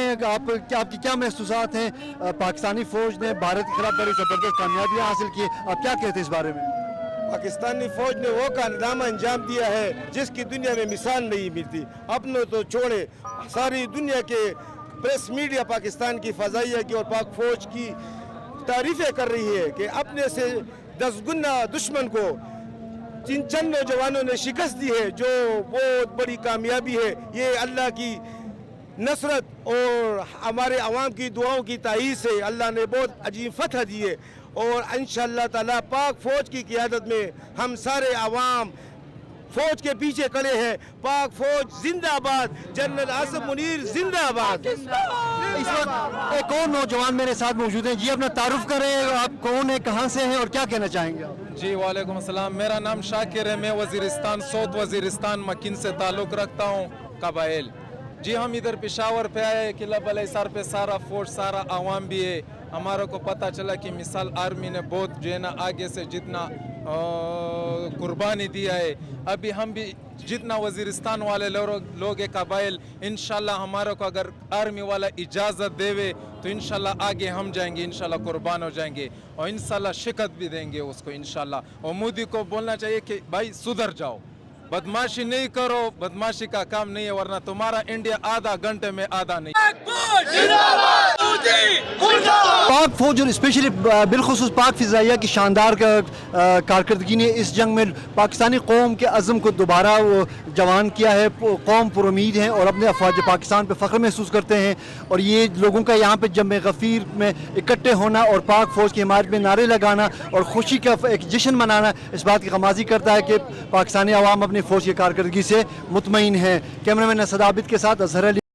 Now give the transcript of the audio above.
ہیں کہ آپ کی کیا محسوسات ہیں؟ پاکستانی فوج نے بھارت کے خلاف بڑی زبردست کامیابیاں حاصل کی، آپ کیا کہتے ہیں اس بارے میں؟ پاکستانی فوج نے وہ کارنامہ انجام دیا ہے جس کی دنیا میں مثال نہیں ملتی. اپنے تو چھوڑے، ساری دنیا کے پریس میڈیا پاکستان کی فضائیہ کی اور پاک فوج کی تعریفیں کر رہی ہے کہ اپنے سے 10 گنا دشمن کو چند نوجوانوں نے شکست دی ہے، جو بہت بڑی کامیابی ہے. یہ اللہ کی نصرت اور ہمارے عوام کی دعاؤں کی تائید سے اللہ نے بہت عجیب فتح دی ہے. اور انشاءاللہ تعالی پاک فوج کی قیادت میں ہم سارے عوام فوج کے پیچھے کھڑے ہیں. پاک فوج زندہ آباد، جنرل عاصم منیر زندہ آباد. اس وقت ایک اور نوجوان میرے ساتھ موجود ہیں. جی اپنا تعارف کریں، آپ کون ہیں، کہاں سے ہیں اور کیا کہنا چاہیں گے آپ؟ جی وعلیکم السلام، میرا نام شاکر ہے. میں وزیرستان ساؤتھ وزیرستان مکین سے تعلق رکھتا ہوں، قبائل. جی ہم ادھر پشاور پہ آئے، قلعہ بلے سار پہ سارا فوج سارا عوام بھی ہے. ہمارے کو پتہ چلا کہ مثال آرمی نے بہت جو ہے نا آگے سے جتنا قربانی دیا ہے. ابھی ہم بھی جتنا وزیرستان والے لوگ قبائل، انشاءاللہ ہمارے کو اگر آرمی والا اجازت دے تو انشاءاللہ آگے ہم جائیں گے، انشاءاللہ قربان ہو جائیں گے اور انشاءاللہ شکست بھی دیں گے اس کو انشاءاللہ. اور مودی کو بولنا چاہیے کہ بھائی سدھر جاؤ، بدماشی نہیں کرو، بدماشی کا کام نہیں ہے، ورنہ تمہارا انڈیا آدھا گھنٹے میں آدھا نہیں. پاک فوج اور اسپیشلی بالخصوص پاک فضائیہ کی شاندار کارکردگی نے اس جنگ میں پاکستانی قوم کے عزم کو دوبارہ جوان کیا ہے. قوم پر امید ہیں اور اپنے افواج پاکستان پہ فخر محسوس کرتے ہیں. اور یہ لوگوں کا یہاں پہ جمع غفیر میں اکٹھے ہونا اور پاک فوج کی حمایت میں نعرے لگانا اور خوشی کا ایک جشن منانا اس بات کی غمازی کرتا ہے کہ پاکستانی عوام اپنی فوج کی کارکردگی سے مطمئن ہیں. کیمرہ مین اسد عابد کے ساتھ اظہر علی.